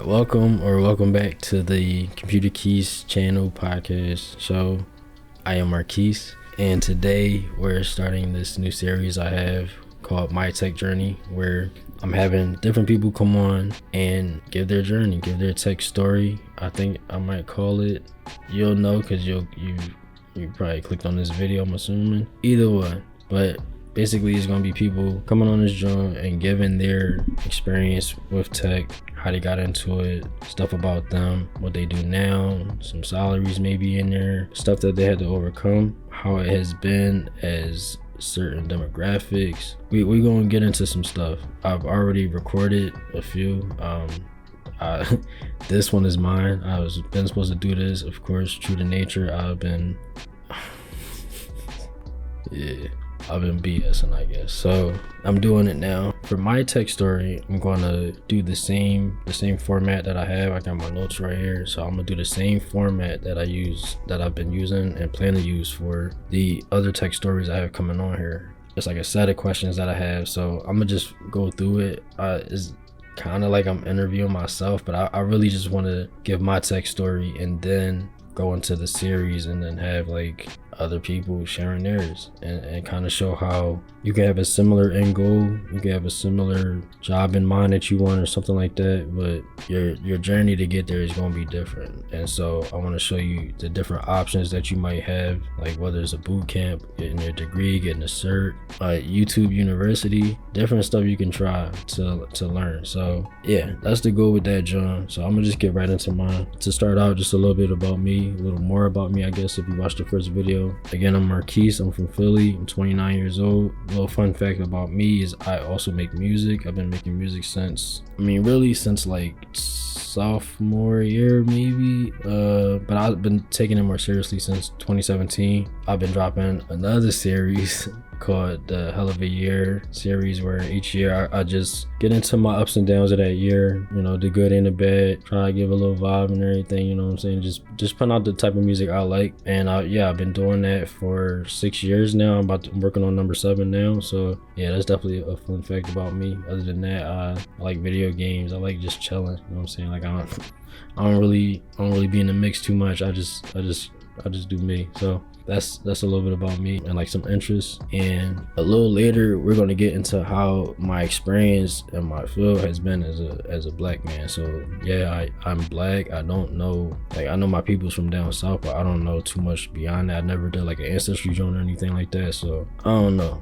right, welcome back to the Computer Keys channel podcast show. I am Marquis, and today we're starting this new series I have called My Tech Journey, where I'm having different people come on and give their journey, give their tech story. I think I might call it, you'll know because you probably clicked on this video, I'm assuming. Either one, but basically it's gonna be people coming on this joint and giving their experience with tech, how they got into it, stuff about them, what they do now, some salaries maybe in there, stuff that they had to overcome, how it has been as certain demographics. We gonna get into some stuff. I've already recorded a few. This one is mine. I was been supposed to do this, of course, true to nature. I've been BSing, I guess. So I'm doing it now. For my tech story, I'm gonna do the same format that I have. I got my notes right here. So I'm gonna do the same format that I've been using and plan to use for the other tech stories I have coming on here. It's like a set of questions that I have. So I'm gonna just go through it. It's kind of like I'm interviewing myself, but I really just want to give my tech story and then go into the series and then have like other people sharing theirs and kind of show how you can have a similar end goal, you can have a similar job in mind that you want or something like that, but your journey to get there is going to be different. And so I want to show you the different options that you might have, like whether it's a boot camp, getting your degree, getting a cert, YouTube University, different stuff you can try to learn. So yeah, that's the goal with that, John. So I'm gonna just get right into mine. To start out, just a little bit about me, a little more about me, I guess, if you watched the first video. Again, I'm Marquis, I'm from Philly, I'm 29 years old. A little fun fact about me is I also make music. I've been making music since like sophomore year maybe, but I've been taking it more seriously since 2017. I've been dropping another series called the Hell of a Year series, where each year I just get into my ups and downs of that year, you know, the good and the bad, try to give a little vibe and everything, you know what I'm saying, just putting out the type of music I like. And I've been doing that for 6 years now. I'm working on number 7 now. So yeah, that's definitely a fun fact about me. Other than that, I like video games. I like just chilling, you know what I'm saying, like I don't really be in the mix too much. I just do me. So that's a little bit about me and like some interests. And a little later we're going to get into how my experience in my field has been as a black man. So yeah, I'm black. I don't know, like I know my people's from down south, but I don't know too much beyond that. I never did like an ancestry joint or anything like that, so I don't know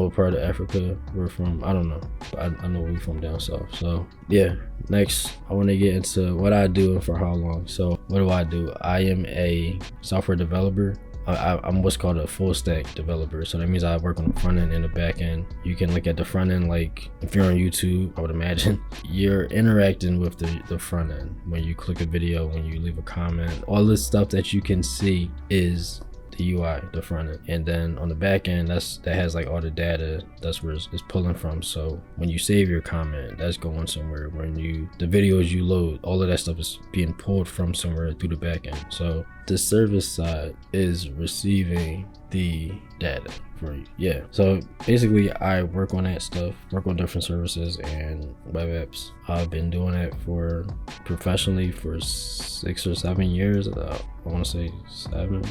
what part of Africa we're from. I don't know, but I know we from down south. So yeah, next I want to get into what I do and for how long. So what do? I am a software developer. I'm what's called a full stack developer. So that means I work on the front end and the back end. You can look at the front end, like if you're on YouTube, I would imagine you're interacting with the front end when you click a video, when you leave a comment. All this stuff that you can see is the UI, the front end. And then on the back end, that has like all the data, that's where it's pulling from. So when you save your comment, that's going somewhere. When the videos you load, all of that stuff is being pulled from somewhere through the back end. So the service side is receiving the data for you. Yeah, so basically I work on that stuff, work on different services and web apps. I've been doing that professionally for 6 or 7 years. I want to say 7,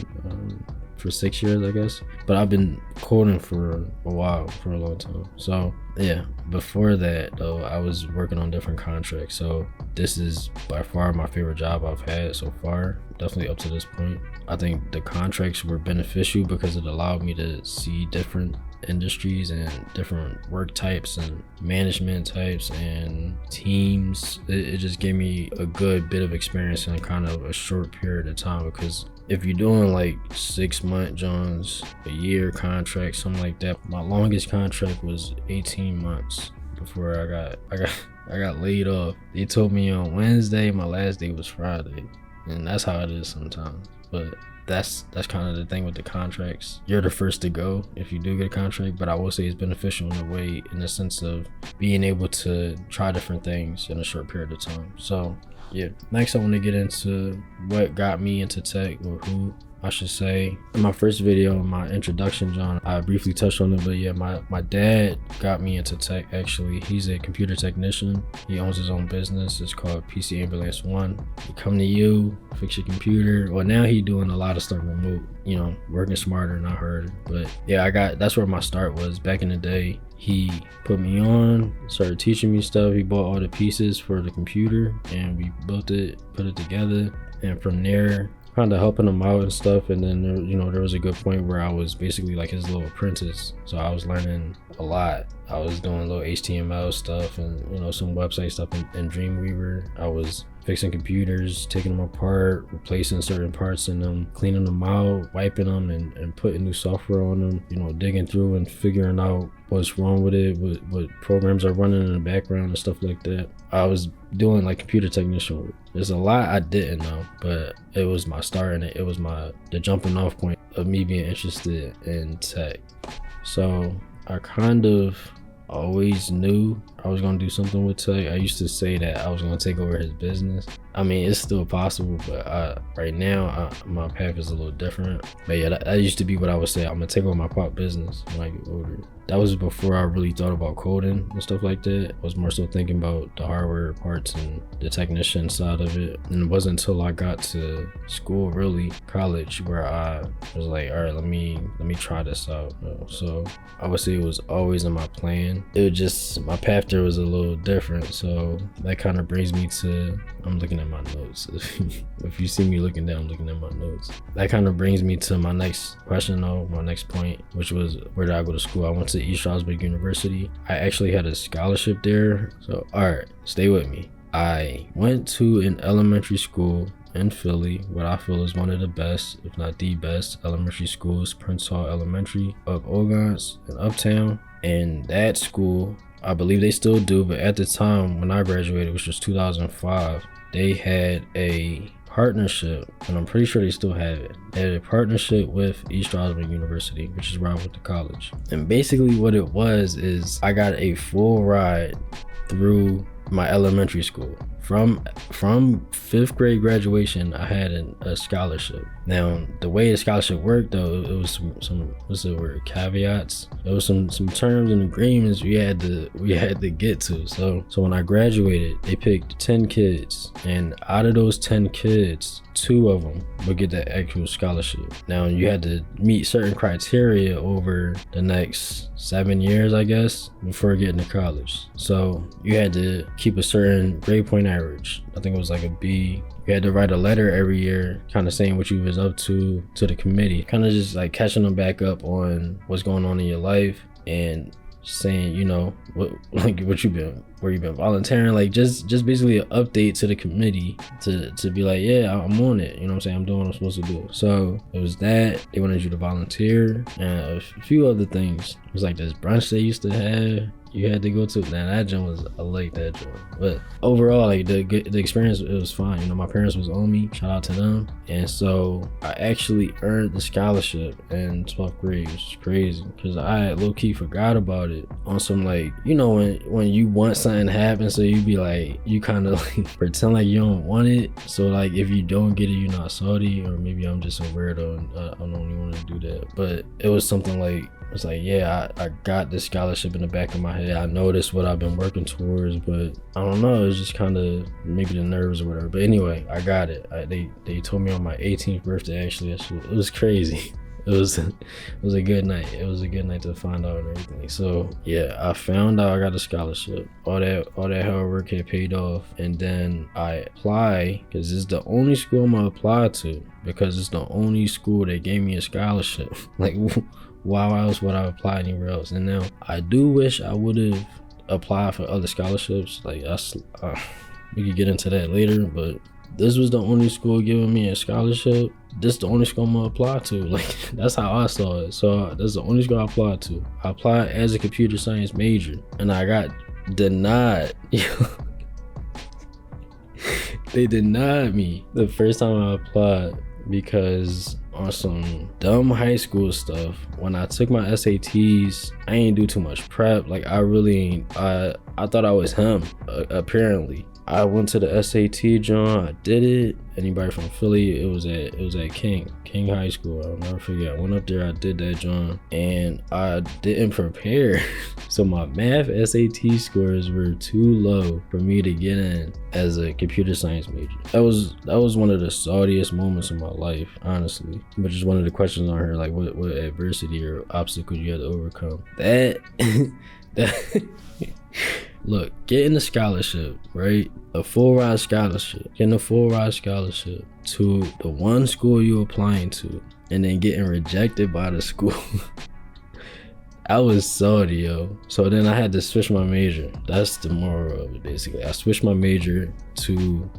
for 6 years, I guess. But I've been coding for a while, for a long time. So yeah, before that though, I was working on different contracts. So this is by far my favorite job I've had so far, definitely up to this point. I think the contracts were beneficial because it allowed me to see different industries and different work types and management types and teams. It just gave me a good bit of experience in kind of a short period of time, because if you're doing like 6-month Johns, a year contract, something like that, my longest contract was 18 months before I got laid off. They told me on Wednesday, my last day was Friday, and that's how it is sometimes. But that's kind of the thing with the contracts. You're the first to go if you do get a contract, but I will say it's beneficial in a way, in the sense of being able to try different things in a short period of time. So yeah, next I want to get into what got me into tech, or who I should say. In my first video, my introduction, John, I briefly touched on it, but yeah, my dad got me into tech. Actually, he's a computer technician. He owns his own business. It's called PC Ambulance One. He come to you, fix your computer. Well, now he doing a lot of stuff remote, you know, working smarter, not harder. But yeah, that's where my start was back in the day. He put me on, started teaching me stuff. He bought all the pieces for the computer and we built it, put it together. And from there, kind of helping him out and stuff. And then, there was a good point where I was basically like his little apprentice. So I was learning a lot. I was doing little HTML stuff and, some website stuff in Dreamweaver. I was fixing computers, taking them apart, replacing certain parts in them, cleaning them out, wiping them and putting new software on them, digging through and figuring out what's wrong with it, what programs are running in the background and stuff like that. I was doing like computer technician work. There's a lot I didn't know, but it was my start and it was the jumping off point of me being interested in tech. So I kind of always knew I was gonna do something with tech. I used to say that I was gonna take over his business. I mean, it's still possible, but right now my path is a little different. But yeah, that used to be what I would say. I'm gonna take over my pop business when I get older. That was before I really thought about coding and stuff like that. I was more so thinking about the hardware parts and the technician side of it. And it wasn't until I got to school, really college, where I was like, all right, let me try this out. So I would say it was always in my plan. It was just my path there was a little different. So that kind of brings me to, I'm looking at my notes. If you see me looking down, I'm looking at my notes. That kind of brings me to my next question, though, my next point, which was, where did I go to school? I went to East Stroudsburg University. I actually had a scholarship there. So, all right, stay with me. I went to an elementary school in Philly, what I feel is one of the best, if not the best, elementary schools, Prince Hall Elementary of Ogons in Uptown. And that school, I believe they still do, but at the time when I graduated, which was 2005, they had a partnership, and I'm pretty sure they still have it. They had a partnership with East Stroudsburg University, which is where I went to college. And basically what it was is I got a full ride through my elementary school. From 5th grade graduation, I had a scholarship. Now, the way the scholarship worked, though, it was some what's the word, caveats. There was some terms and agreements we had to get to. So when I graduated, they picked 10 kids, and out of those 10 kids, 2 of them would get the actual scholarship. Now, you had to meet certain criteria over the next 7 years, I guess, before getting to college. So you had to keep a certain grade point average. I think it was like a B. You had to write a letter every year, kind of saying what you was up to the committee, kind of just like catching them back up on what's going on in your life and saying, where you've been volunteering, like just basically an update to the committee to be like, yeah, I'm on it, I'm saying, I'm doing what I'm supposed to do. So it was that they wanted you to volunteer and a few other things. It was like this brunch they used to have you had to go to. Now that gym was, I like that gym, but overall, like the experience, it was fine. My parents was on me, shout out to them. And so I actually earned the scholarship in 12th grade, which is crazy because I had low-key forgot about it on some, like, when you want something to happen, so you be like, you kind of like pretend like you don't want it, so like if you don't get it, you're not salty. Or maybe I'm just a weirdo and I don't really want to do that, but it was something like, it's like, yeah, I got this scholarship in the back of my head. I noticed what I've been working towards, but I don't know, it's just kind of maybe the nerves or whatever. But anyway, I got it. They told me on my 18th birthday, actually. It was crazy. It was a good night. It was a good night to find out and everything. So yeah, I found out I got a scholarship. All that hard work had paid off, and then I applied because it's the only school I'm gonna apply to, because it's the only school that gave me a scholarship. Like, why else would I apply anywhere else? And now I do wish I would have applied for other scholarships. Like, we could get into that later, but this was the only school giving me a scholarship. This is the only school I'm gonna apply to. Like, that's how I saw it. So that's the only school I applied to. I applied as a computer science major, and I got denied. They denied me the first time I applied because on some dumb high school stuff, when I took my SATs, I ain't do too much prep. Like, I thought I was him, apparently. I went to the SAT, John. I did it. Anybody from Philly? It was at King High School. I'll never forget. I went up there. I did that, John, and I didn't prepare. So my math SAT scores were too low for me to get in as a computer science major. That was one of the saltiest moments in my life, honestly. But just one of the questions on her, like what adversity or obstacles you had to overcome. That look, getting a scholarship, right? A full ride scholarship. Getting a full ride scholarship to the one school you're applying to, and then getting rejected by the school. I was salty, yo. So then I had to switch my major. That's the moral of it, basically. I switched my major to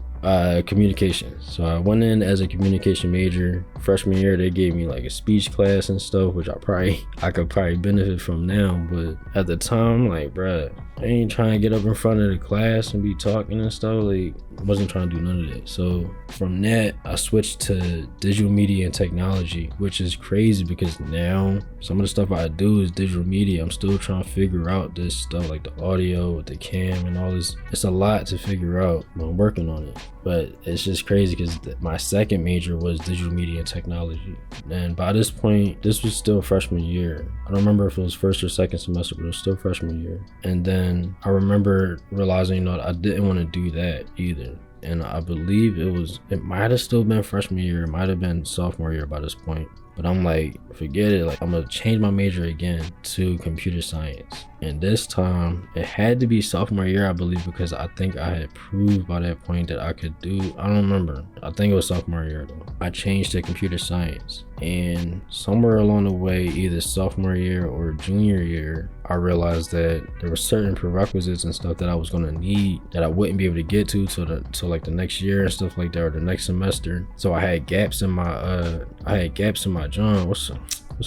communications. So I went in as a communication major. Freshman year, they gave me like a speech class and stuff, which I could probably benefit from now. But at the time, like, bruh, I ain't trying to get up in front of the class and be talking and stuff. Like, I wasn't trying to do none of that. So from that, I switched to digital media and technology, which is crazy because now some of the stuff I do is digital media. I'm still trying to figure out this stuff, like the audio with the cam and all this. It's a lot to figure out. I'm working on it. But it's just crazy because my second major was digital media and technology. And by this point, this was still freshman year. I don't remember if it was first or second semester, but it was still freshman year. And then I remember realizing, I didn't want to do that either. And I believe it might have still been freshman year, it might have been sophomore year by this point. But I'm like, forget it. Like, I'm gonna change my major again to computer science. And this time, it had to be sophomore year, I believe, because I think I had proved by that point that I could do, I don't remember. I think it was sophomore year though. I changed to computer science. And somewhere along the way, either sophomore year or junior year, I realized that there were certain prerequisites and stuff that I was gonna need that I wouldn't be able to get to till like the next year and stuff like that, or the next semester. So I had gaps in my John, what's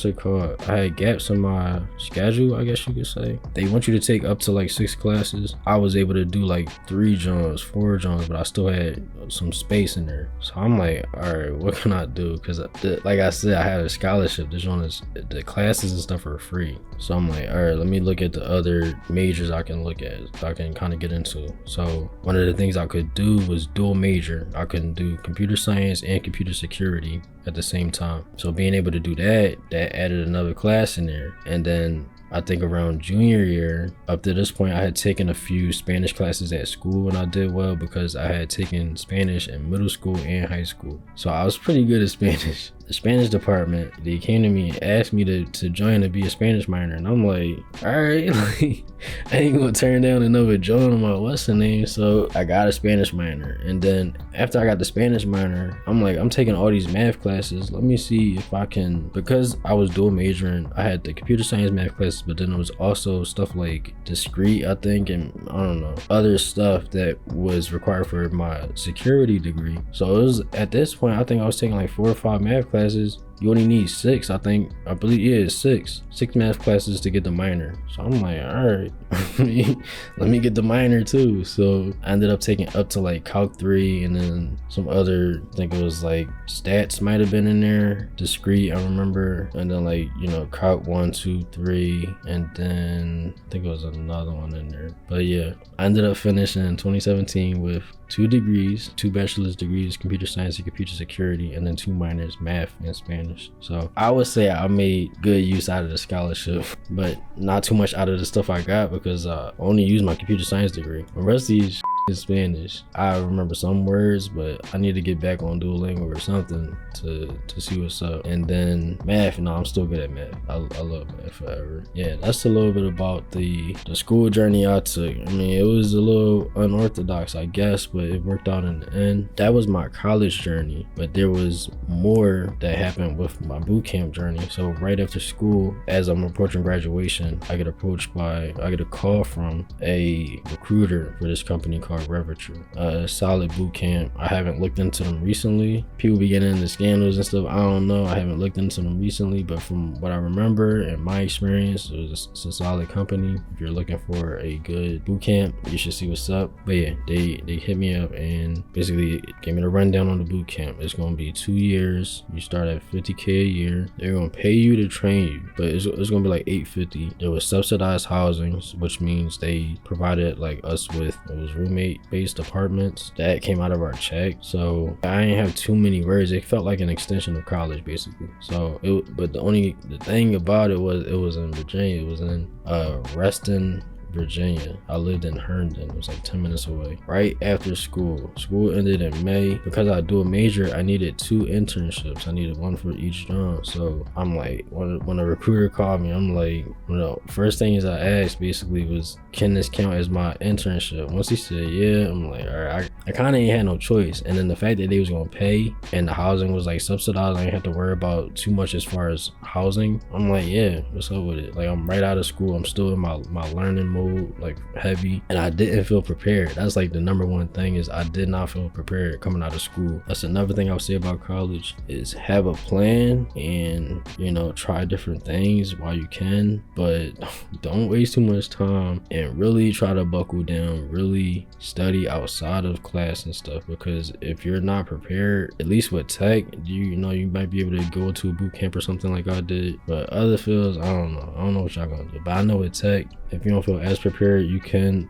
it called? I had gaps in my schedule, I guess you could say. They want you to take up to like 6 classes. I was able to do like 3 Johns, 4 Johns, but I still had some space in there. So I'm like, all right, what can I do? Because like I said, I had a scholarship. The classes and stuff are free. So I'm like, all right, let me look at the other majors I can look at, so I can kind of get into. So one of the things I could do was dual major. I couldn't do computer science and computer security at the same time. So being able to do that added another class in there. And then I think around junior year, up to this point, I had taken a few Spanish classes at school, and I did well because I had taken Spanish in middle school and high school. So I was pretty good at Spanish. The Spanish department, they came to me and asked me to join to be a Spanish minor, and I'm like, all right, like, I ain't gonna turn down another joint on my what's the name. So I got a Spanish minor, and then after I got the Spanish minor, I'm like, I'm taking all these math classes. Let me see if I can, because I was dual majoring, I had the computer science math classes, but then there was also stuff like discrete, I think, and I don't know, other stuff that was required for my security degree. So it was, at this point, I think I was taking like 4 or 5 math classes. You only need 6, I believe, yeah, it's 6 math classes to get the minor. So I'm like, all right, let me get the minor too. So I ended up taking up to like Calc 3, and then some other, I think it was like stats might have been in there, discrete, I remember, and then like, Calc 1, 2, 3, and then I think it was another one in there. But yeah, I ended up finishing in 2017 with 2 degrees, 2 bachelor's degrees, computer science and computer security, and then 2 minors, math and Spanish. So I would say I made good use out of the scholarship, but not too much out of the stuff I got because I only used my computer science degree. The rest of these in Spanish, I remember some words, but I need to get back on Duolingo or something to see what's up. And then math, I'm still good at math. I love math forever. Yeah, that's a little bit about the school journey I took. I mean, it was a little unorthodox, I guess, but it worked out in the end. That was my college journey, but there was more that happened with my bootcamp journey. So right after school, as I'm approaching graduation, I get a call from a recruiter for this company called Reverture, a solid boot camp. I haven't looked into them recently. People be getting into scandals and stuff. I don't know. I haven't looked into them recently, but from what I remember and my experience, it's a solid company. If you're looking for a good boot camp, you should see what's up. But yeah, they hit me up and basically gave me the rundown on the boot camp. It's going to be 2 years. You start at $50K a year. They're going to pay you to train you, but it's going to be like $850. There was subsidized housing, which means they provided like us with, it was roommates based apartments that came out of our check. So I didn't have too many worries. It felt like an extension of college basically. So but the thing about it was in Virginia. It was in Reston, Virginia. I lived in Herndon. It was like 10 minutes away. Right after school ended in May. Because I do a major, I needed 2 internships. I needed one for each job. So I'm like, when a recruiter called me, I'm like, first thing is I asked basically was, can this count as my internship? Once he said yeah, I'm like, all right. I kind of ain't had no choice. And then the fact that they was gonna pay and the housing was like subsidized, I didn't have to worry about too much as far as housing. I'm like, yeah, what's up with it? Like, I'm right out of school. I'm still in my learning mode, like heavy, and I didn't feel prepared. That's like the number one thing, is I did not feel prepared coming out of school. That's another thing I would say about college, is have a plan and try different things while you can, but don't waste too much time and really try to buckle down, really study outside of class and stuff, because if you're not prepared, at least with tech, you might be able to go to a boot camp or something like I did, but other fields, I don't know what y'all gonna do. But I know with tech, if you don't feel as prepared,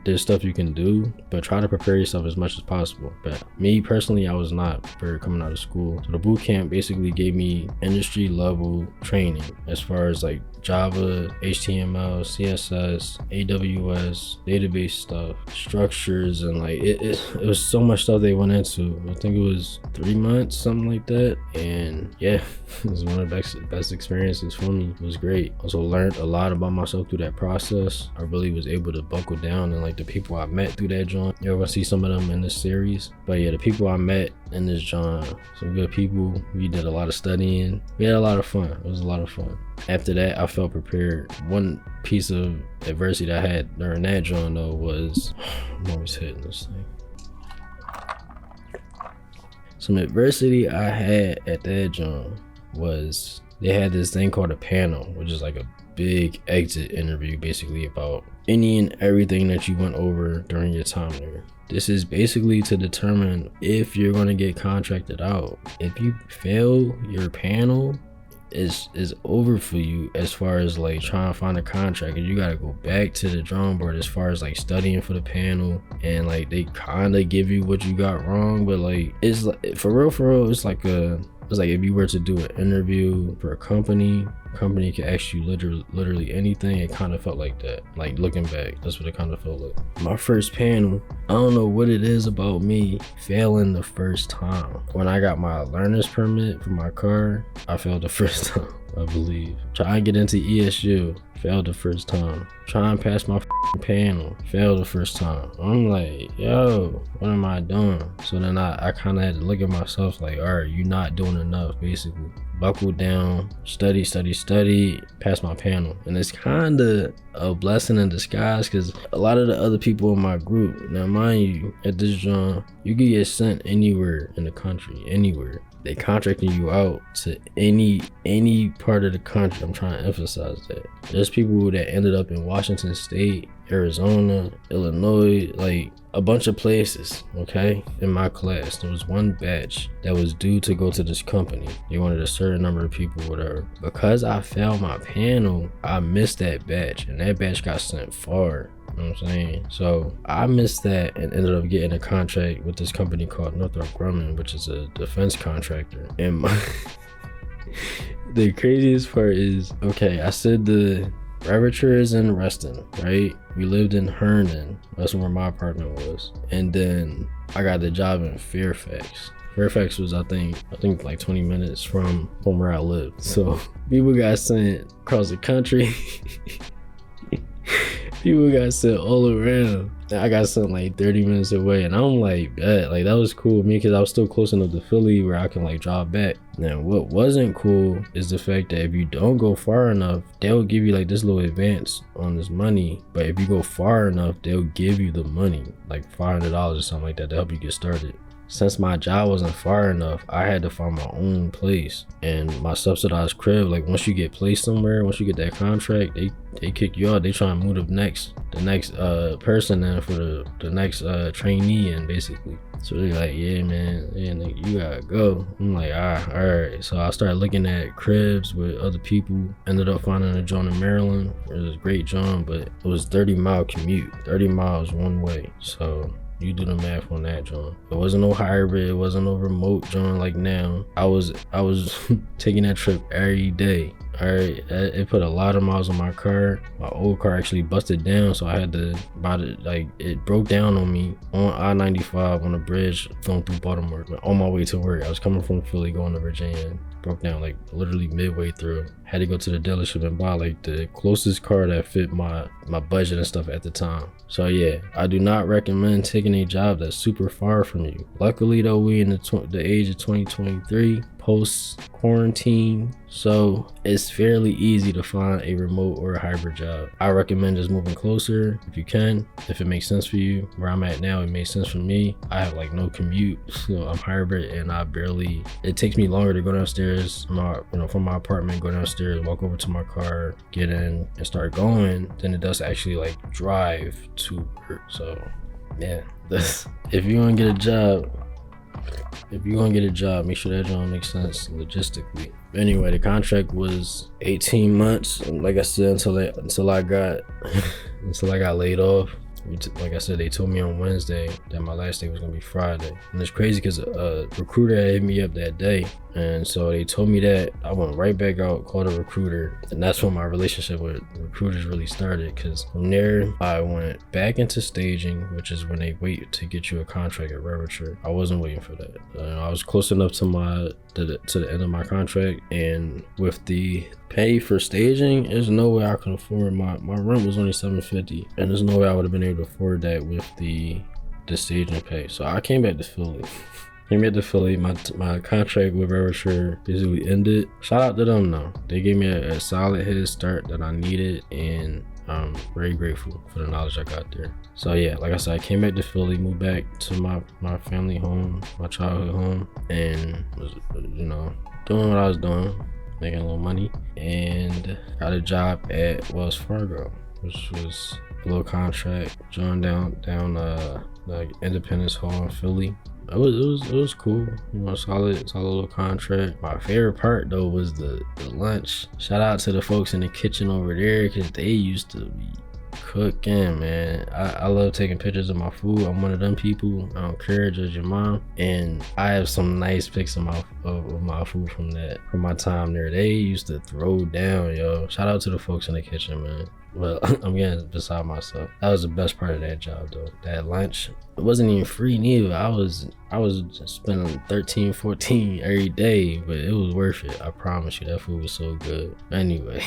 there's stuff you can do, but try to prepare yourself as much as possible. But me personally, I was not prepared coming out of school. So the boot camp basically gave me industry level training as far as like Java, HTML, CSS, AWS, database stuff, structures, and like it was so much stuff they went into. I think it was 3 months, something like that. And yeah, it was one of the best experiences for me. It was great. Also learned a lot about myself through that process. I really was able to buckle down, and like the people I met through that joint, you're gonna see some of them in this series. But yeah, the people I met in this joint, some good people. We did a lot of studying. We had a lot of fun. It was a lot of fun. After that, I felt prepared. One piece of adversity that I had during that joint though was, I'm always hitting this thing. Some adversity I had at that joint was, they had this thing called a panel, which is like a big exit interview, basically about any and everything that you went over during your time there. This is basically to determine if you're going to get contracted out. If you fail your panel, is over for you as far as like trying to find a contract, and you got to go back to the drawing board as far as like studying for the panel, and like they kind of give you what you got wrong, but like it's like, for real it's like if you were to do an interview for a company can ask you literally anything. It kind of felt like that. Like looking back, that's what it kind of felt like. My first panel, I don't know what it is about me failing the first time. When I got my learner's permit for my car, I failed the first time, I believe. Trying to get into ESU, failed the first time. Trying to pass my panel, failed the first time. I'm like, yo, what am I doing? So then I kind of had to look at myself like, all right, you're not doing enough, basically. Buckle down, study, pass my panel. And it's kind of a blessing in disguise, because a lot of the other people in my group, now mind you, at this job, you can get sent anywhere in the country, anywhere. They contracting you out to any part of the country. I'm trying to emphasize that. There's people that ended up in Washington State, Arizona, Illinois, like a bunch of places, okay? In my class, there was one batch that was due to go to this company. They wanted a certain number of people, whatever. Because I failed my panel, I missed that batch, and that batch got sent far. You know what I'm saying? So I missed that and ended up getting a contract with this company called Northrop Grumman, which is a defense contractor. And the craziest part is, okay, I said the laboratory is in Reston, right? We lived in Herndon. That's where my apartment was. And then I got the job in Fairfax. Fairfax was, I think like 20 minutes from where I lived. So people got sent across the country. People got sent all around. I got sent like 30 minutes away, and I'm like, bet, like that was cool with me, because I was still close enough to Philly where I can like drive back. Now what wasn't cool is the fact that if you don't go far enough, they'll give you like this little advance on this money, but if you go far enough, they'll give you the money, like $500 or something like that, to help you get started. Since my job wasn't far enough, I had to find my own place, and my subsidized crib, like once you get placed somewhere, once you get that contract, they kick you out. They try and move the next person in for the next trainee in, basically. So they're like, yeah man, yeah, nigga, you gotta go. I'm like, all right. So I started looking at cribs with other people. Ended up finding a joint in Maryland. It was a great joint, but it was 30-mile commute, 30 miles one way. So You do the math on that, John. It wasn't no hybrid. It wasn't no remote, John. Like now, I was taking that trip every day. All right, it put a lot of miles on my car. My old car actually busted down, so I had to buy it. Like it broke down on me on I-95 on a bridge going through Baltimore. On my way to work, I was coming from Philly going to Virginia. Broke down like literally midway through. Had to go to the dealership and buy like the closest car that fit my budget and stuff at the time. So yeah, I do not recommend taking a job that's super far from you. Luckily though, we in the age of 2023, post quarantine, so it's fairly easy to find a remote or a hybrid job. I recommend just moving closer if you can, if it makes sense for you. Where I'm at now, it makes sense for me. I have like no commute, so I'm hybrid, and it takes me longer to go downstairs from my apartment, go downstairs, walk over to my car, get in and start going, than it does to actually like drive to work. So yeah, if you're gonna get a job, make sure that job makes sense logistically. Anyway, the contract was 18 months, and like I said, until I got laid off. Like I said, they told me on Wednesday that my last day was gonna be Friday, and it's crazy because a recruiter had hit me up that day, and so they told me that. I went right back out, called a recruiter, and that's when my relationship with recruiters really started. Because from there, I went back into staging, which is when they wait to get you a contract at Ravature. I wasn't waiting for that. I was close enough to the end of my contract, and with the pay for staging, there's no way I can afford my rent was only $750, and there's no way I would have been able to afford that with the staging pay. So I came back to Philly. My contract with Ravature basically ended. Shout out to them though. They gave me a solid head start that I needed, and I'm very grateful for the knowledge I got there. So yeah, like I said, I came back to Philly, moved back to my family home, my childhood home, and was doing what I was doing, making a little money, and got a job at Wells Fargo, which was a little contract, joined down like Independence Hall in Philly. It was cool, solid little contract. My favorite part though was the lunch. Shout out to the folks in the kitchen over there, because they used to be cooking, man. I love taking pictures of my food. I'm one of them people. I don't care, judge your mom. And I have some nice pics of my food from my time there. They used to throw down, yo. Shout out to the folks in the kitchen, man. Well, I'm getting beside myself. That was the best part of that job though. That lunch, it wasn't even free neither. I was spending $13, $14 every day, but it was worth it. I promise you, that food was so good. Anyway,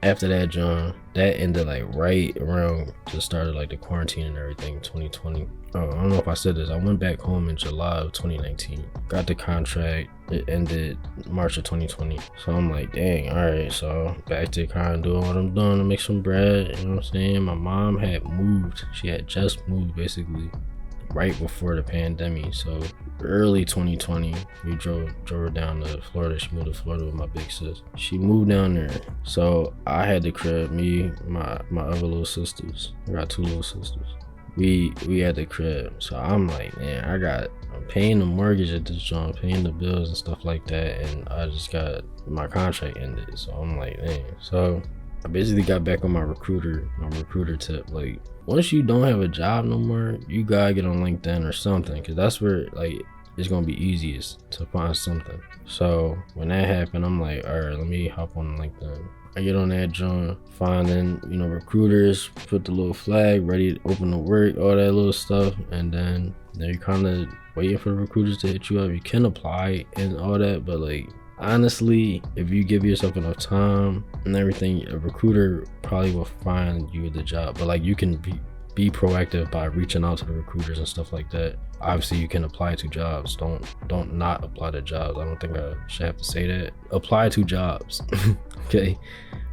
after that, John, that ended like right around the start of like the quarantine and everything, 2020. I don't know if I said this. I went back home in July of 2019. Got the contract. It ended March of 2020. So I'm like, dang, all right. So back to kind of doing what I'm doing to make some bread. You know what I'm saying? My mom had moved. She had just moved basically right before the pandemic. So early 2020, we drove her down to Florida. She moved to Florida with my big sis. She moved down there. So I had the crib, me, my other little sisters. I got 2 little sisters. We had the crib. So I'm like, man, I'm paying the mortgage at this joint, paying the bills and stuff like that, and I just got my contract ended. So I'm like, man. So I basically got back on my recruiter tip. Like, once you don't have a job no more, you gotta get on LinkedIn or something, because that's where like it's gonna be easiest to find something. So when that happened, I'm like, all right, let me hop on LinkedIn. I get on that joint, finding, recruiters, put the little flag, ready to open to work, all that little stuff. And then you're kind of waiting for the recruiters to hit you up. You can apply and all that, but like, honestly, if you give yourself enough time and everything, a recruiter probably will find you the job. But like, you can be proactive by reaching out to the recruiters and stuff like that. Obviously, you can apply to jobs. Don't not apply to jobs. I don't think I should have to say that. Apply to jobs, okay?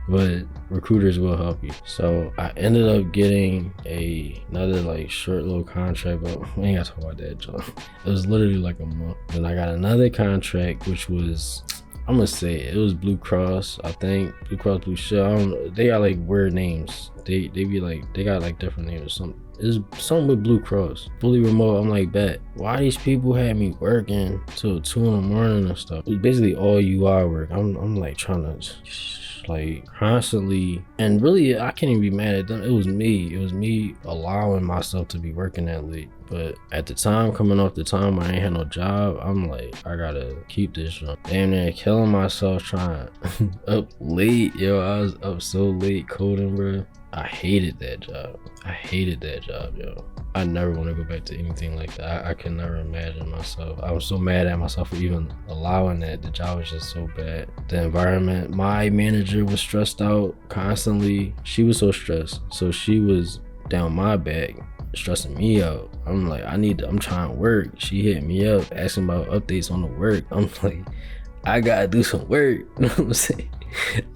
But recruiters will help you. So I ended up getting another like short little contract, but we ain't gotta talk about that, John. It was literally like a month. Then I got another contract, which was, I'm gonna say it was Blue Cross, I think. Blue Cross Blue Shield. I don't know. They got like weird names. They be like, they got like different names or something. It's something with Blue Cross. Fully remote. I'm like, bet. Why these people had me working till 2 in the morning and stuff? It's basically all UI work. I'm like trying to much, like constantly. And really, I can't even be mad at them. It was me allowing myself to be working that late. But at the time, coming off the time where I ain't had no job, I'm like, I gotta keep this job. Damn near killing myself trying up late. Yo, I was up so late coding, bro. I hated that job, yo. I never want to go back to anything like that. I can never imagine myself. I was so mad at myself for even allowing that. The job was just so bad. The environment, my manager was stressed out constantly. She was so stressed. So she was down my back, stressing me out. I'm like, I'm trying to work. She hit me up asking about updates on the work. I'm like, I gotta do some work. You know what I'm saying?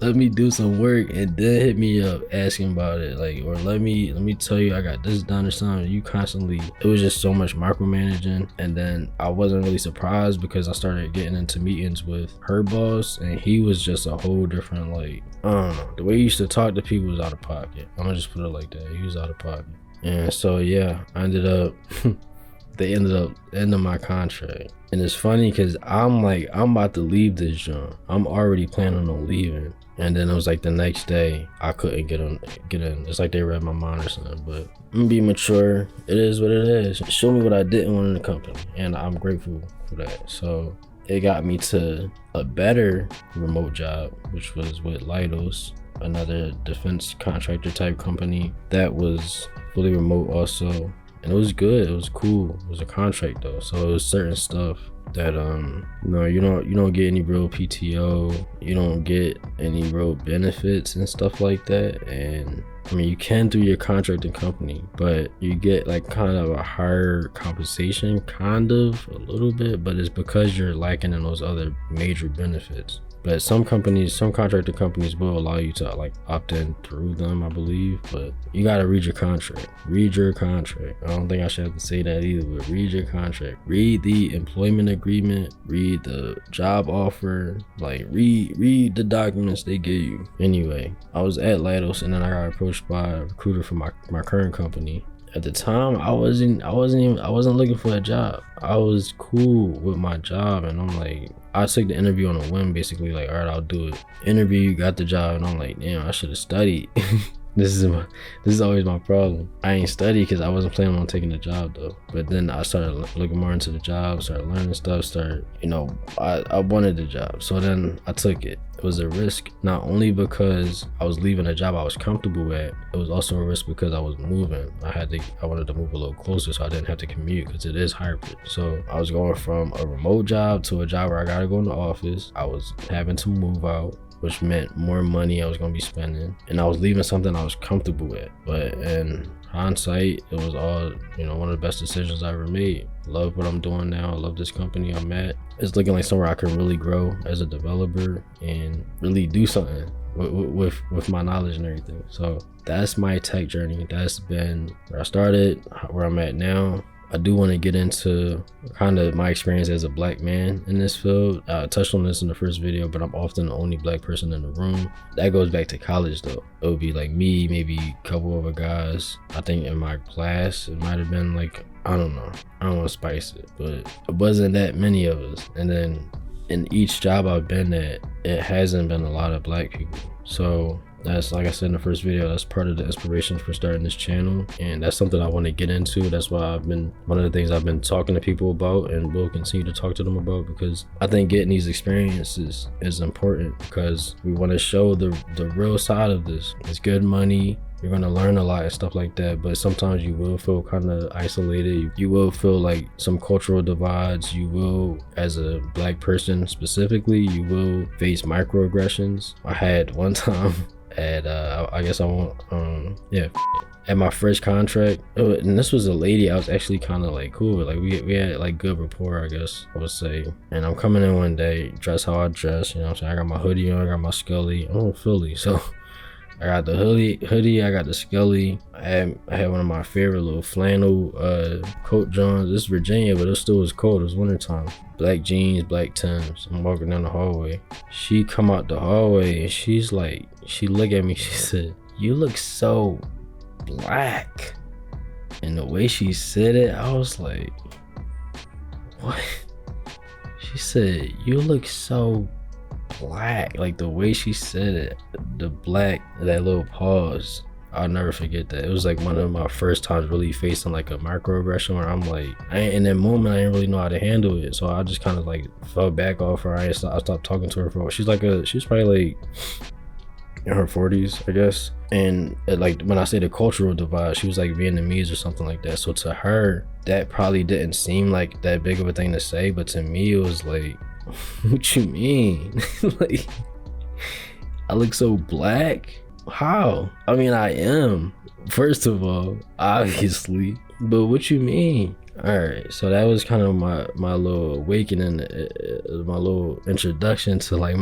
Let me do some work and then hit me up asking about it, like, or let me tell you I got this done or something. You constantly, it was just so much micromanaging. And then I wasn't really surprised because I started getting into meetings with her boss, and he was just a whole different, like, I don't know, the way he used to talk to people was out of pocket. I'm gonna just put it like that. He was out of pocket. And so yeah, I ended up they ended up ending my contract. And it's funny because I'm like, I'm about to leave this job. I'm already planning on leaving. And then it was like the next day, I couldn't get in. It's like they read my mind or something. But I'm gonna be mature. It is what it is. Show me what I didn't want in the company. And I'm grateful for that. So it got me to a better remote job, which was with Leidos, another defense contractor type company that was fully remote also. And it was good. It was cool. It was a contract though, so it was certain stuff that you don't get any real PTO. You don't get any real benefits and stuff like that. And I mean, you can through your contracting company, but you get like kind of a higher compensation, kind of a little bit, but it's because you're lacking in those other major benefits. But some contractor companies will allow you to like opt in through them, I believe. But you gotta read your contract. Read your contract. I don't think I should have to say that either, but read your contract. Read the employment agreement. Read the job offer. Like read the documents they give you. Anyway, I was at Leidos, and then I got approached by a recruiter for my current company. At the time, I wasn't looking for a job. I was cool with my job, and I'm like, I took the interview on a whim, basically, like, all right, I'll do it. Interview, got the job, and I'm like, damn, I should have studied. This is always my problem. I ain't studied because I wasn't planning on taking the job though. But then I started looking more into the job, started learning stuff, I wanted the job. So then I took it. It was a risk, not only because I was leaving a job I was comfortable at, it was also a risk because I was moving. I wanted to move a little closer so I didn't have to commute, because it is hybrid. So I was going from a remote job to a job where I gotta go in the office. I was having to move out, which meant more money I was gonna be spending, and I was leaving something I was comfortable at. But in hindsight, it was all, one of the best decisions I ever made. Love what I'm doing now. I love this company I'm at. It's looking like somewhere I can really grow as a developer and really do something with my knowledge and everything. So that's my tech journey. That's been where I started, where I'm at now. I do want to get into kind of my experience as a black man in this field. I touched on this in the first video, but I'm often the only black person in the room. That goes back to college though. It would be like me, maybe a couple other guys. I think in my class, it might have been like, I don't know. I don't want to spice it, but it wasn't that many of us. And then in each job I've been at, it hasn't been a lot of black people. So that's, like I said in the first video, that's part of the inspiration for starting this channel, and that's something I want to get into. That's why one of the things I've been talking to people about, and will continue to talk to them about, because I think getting these experiences is important, because we want to show the real side of this. It's good money. You're going to learn a lot and stuff like that, but sometimes you will feel kind of isolated. You will feel like some cultural divides. You will, as a black person specifically, you will face microaggressions. I had one time at at my first contract, and this was a lady I was actually kind of like cool with. Like we had like good rapport, I guess I would say. And I'm coming in one day, dressed how I dress, you know what I'm saying? I got my hoodie on, I got my Scully. I'm from Philly, so I got the hoodie, I got the Scully. I had one of my favorite little flannel coat johns. This is Virginia, but it still was cold. It was wintertime. Black jeans, black Timbs. I'm walking down the hallway. She come out the hallway and she's like, she looked at me, she said, "You look so black." And the way she said it, I was like, what? She said, "You look so black. Like the way she said it, the black, that little pause, I'll never forget that. It was like one of my first times really facing like a microaggression where I'm like, in that moment I didn't really know how to handle it, so I just kind of like fell back off her. I stopped talking to her for. She's probably like in her 40s, I guess. And like when I say the cultural divide, she was like Vietnamese or something like that. So to her, that probably didn't seem like that big of a thing to say, but to me it was like, what you mean? Like, I look so black? How? I mean, I am, first of all, obviously, but what you mean? All right, so that was kind of my little awakening, my little introduction to like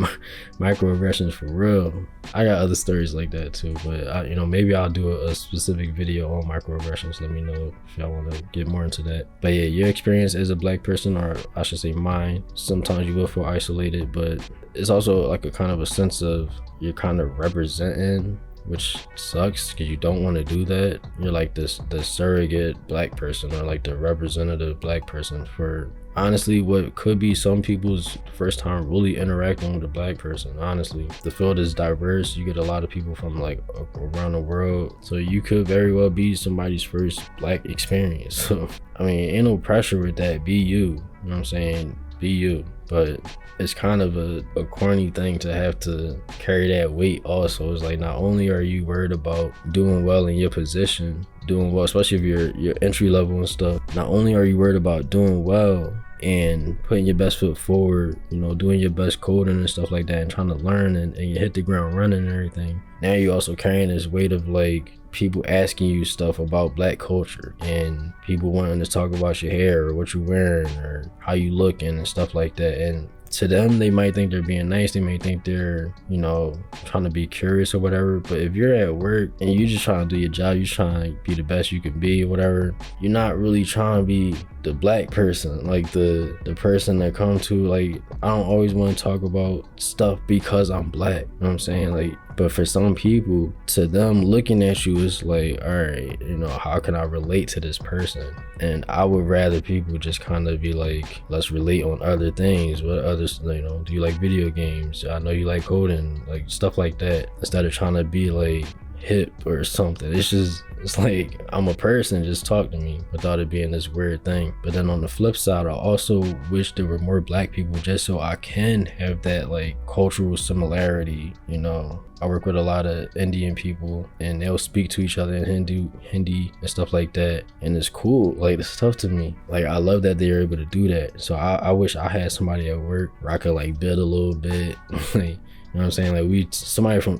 microaggressions for real. I got other stories like that too, but maybe I'll do a specific video on microaggressions. Let me know if y'all want to get more into that. But yeah, your experience as a black person, or I should say mine, sometimes you will feel isolated, but it's also like a kind of a sense of you're kind of representing, which sucks because you don't want to do that. You're like the surrogate black person, or like the representative black person for honestly what could be some people's first time really interacting with a black person. Honestly, the field is diverse. You get a lot of people from like around the world, so you could very well be somebody's first black experience. So I mean, ain't no pressure with that. Be you, you know what I'm saying? Be you. But it's kind of a corny thing to have to carry that weight also. It's like, not only are you worried about doing well in your position, doing well, especially if you're entry level and stuff, not only are you worried about doing well and putting your best foot forward, doing your best coding and stuff like that, and trying to learn and you hit the ground running and everything. Now you're also carrying this weight of like people asking you stuff about black culture, and people wanting to talk about your hair or what you're wearing or how you looking and stuff like that. And to them, they might think they're being nice, they may think they're trying to be curious or whatever, but if you're at work and you just trying to do your job, you're trying to be the best you can be or whatever, you're not really trying to be the black person, like the person that come to, like, I don't always want to talk about stuff because I'm black, you know what I'm saying? Like, but for some people, to them, looking at you is like, all right, how can I relate to this person? And I would rather people just kind of be like, let's relate on other things. What others, do you like video games? I know you like coding, like stuff like that, instead of trying to be like hip or something. It's like, I'm a person, just talk to me, without it being this weird thing. But then on the flip side, I also wish there were more black people, just so I can have that like cultural similarity. I work with a lot of Indian people, and they'll speak to each other in Hindi and stuff like that, and it's cool. Like, it's tough to me. Like, I love that they're able to do that. So I wish I had somebody at work where I could like build a little bit. Like, you know what I'm saying? Like,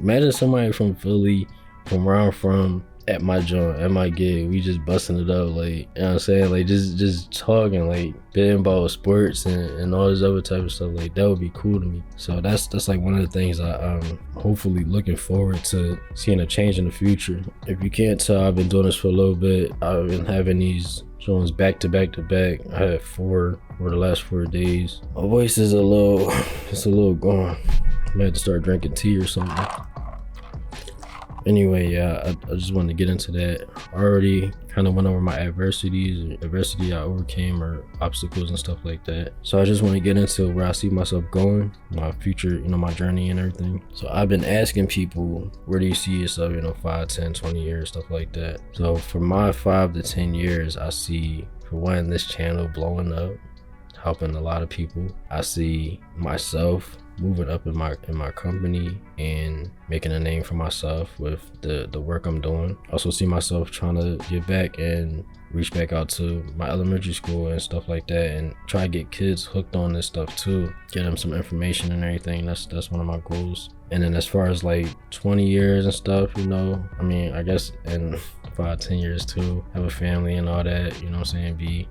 imagine somebody from Philly, from where I'm from, at my joint, at my gig, we just busting it up, like, you know what I'm saying? Like, just talking, like, bitting about sports and all this other type of stuff. Like, that would be cool to me. So that's like one of the things I'm hopefully looking forward to seeing a change in the future. If you can't tell, I've been doing this for a little bit. I've been having these joints back to back to back. I had 4 for the last 4 days. My voice is a little gone. I might have to start drinking tea or something. Anyway, yeah, I just wanted to get into that. I already kind of went over my adversity I overcame, or obstacles and stuff like that. So I just want to get into where I see myself going, my future, my journey and everything. So I've been asking people, where do you see yourself, 5, 10, 20 years, stuff like that. So for my 5 to 10 years, I see, for one, this channel blowing up, helping a lot of people. I see myself moving up in my company and making a name for myself with the work I'm doing. Also see myself trying to give back and reach back out to my elementary school and stuff like that, and try to get kids hooked on this stuff too, get them some information and everything. That's one of my goals. And then as far as like 20 years and stuff, I mean, I guess in 5, 10 years too, have a family and all that, what I'm saying, be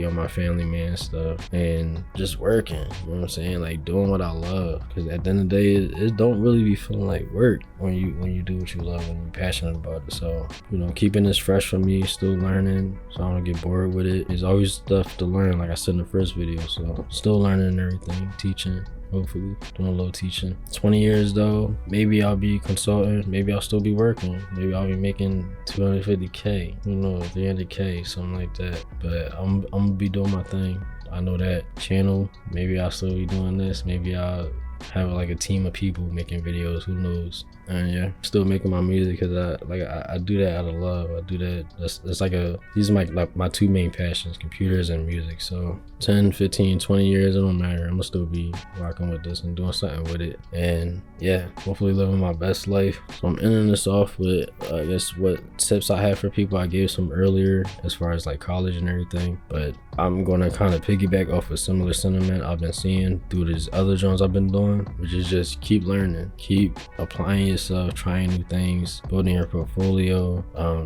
on my family man stuff, and just working, what I'm saying, like doing what I love, because at the end of the day, it don't really be feeling like work when you do what you love, when you're passionate about it. So keeping this fresh for me, still learning, so I don't get bored with it. There's always stuff to learn, like I said in the first video, so still learning and everything, teaching, hopefully doing a little teaching. 20 years though, maybe I'll be consulting, maybe I'll still be working, maybe I'll be making 250K, 300K, something like that. But I'm gonna be doing my thing. I know that channel, maybe I'll still be doing this, maybe I'll have like a team of people making videos, who knows. And yeah, still making my music because I do that out of love. I do that. That's like these are like my two main passions, computers and music. So 10, 15, 20 years, it don't matter. I'm gonna still be rocking with this and doing something with it. And yeah, hopefully living my best life. So I'm ending this off with I guess what tips I have for people. I gave some earlier as far as like college and everything, but I'm gonna kind of piggyback off a similar sentiment I've been seeing through these other joints I've been doing, which is just keep learning, keep applying yourself, trying new things, building your portfolio,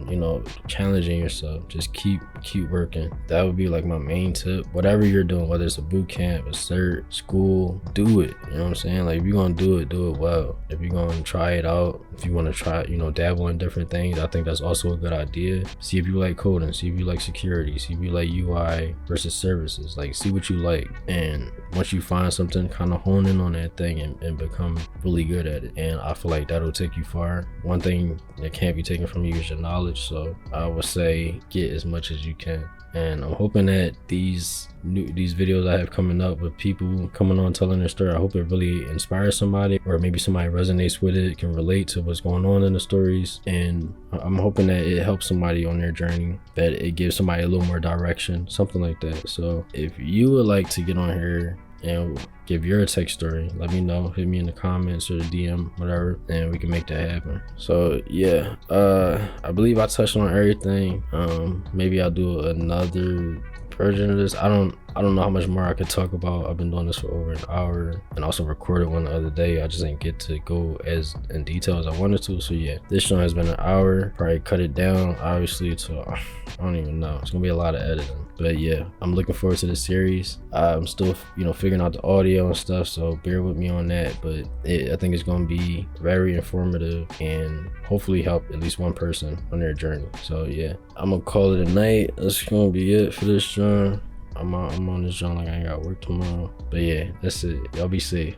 you know, challenging yourself. Just keep working. That would be like my main tip. Whatever you're doing, whether it's a boot camp, a cert, school, do it. You know what I'm saying? Like if you're gonna do it well. If you're gonna try it out, if you want to try, you know, dabble in different things, I think that's also a good idea. See if you like coding, see if you like security, see if you like UI versus services. Like see what you like, and once you find something, kind of hone in on that thing and become really good at it. And I feel like that'll take you far. One thing that can't be taken from you is your knowledge, so I would say get as much as you can. And I'm hoping that these videos I have coming up with people coming on telling their story, I hope it really inspires somebody, or maybe somebody resonates with it, can relate to what's going on in the stories. And I'm hoping that it helps somebody on their journey, that it gives somebody a little more direction, something like that. So if you would like to get on here and give your tech story, let me know. Hit me in the comments or the DM, whatever, and we can make that happen. So yeah, I believe I touched on everything. Maybe I'll do another version of this. I don't know how much more I could talk about. I've been doing this for over an hour and also recorded one the other day. I just didn't get to go as in detail as I wanted to. So yeah, this show has been an hour. Probably cut it down obviously to I don't even know. It's gonna be a lot of editing. But yeah, I'm looking forward to the series. I'm still, you know, figuring out the audio and stuff, so bear with me on that. But I think it's gonna be very informative and hopefully help at least one person on their journey. So yeah, I'm gonna call it a night. That's gonna be it for this joint. I'm on this joint like I ain't got work tomorrow. But yeah, that's it. Y'all be safe.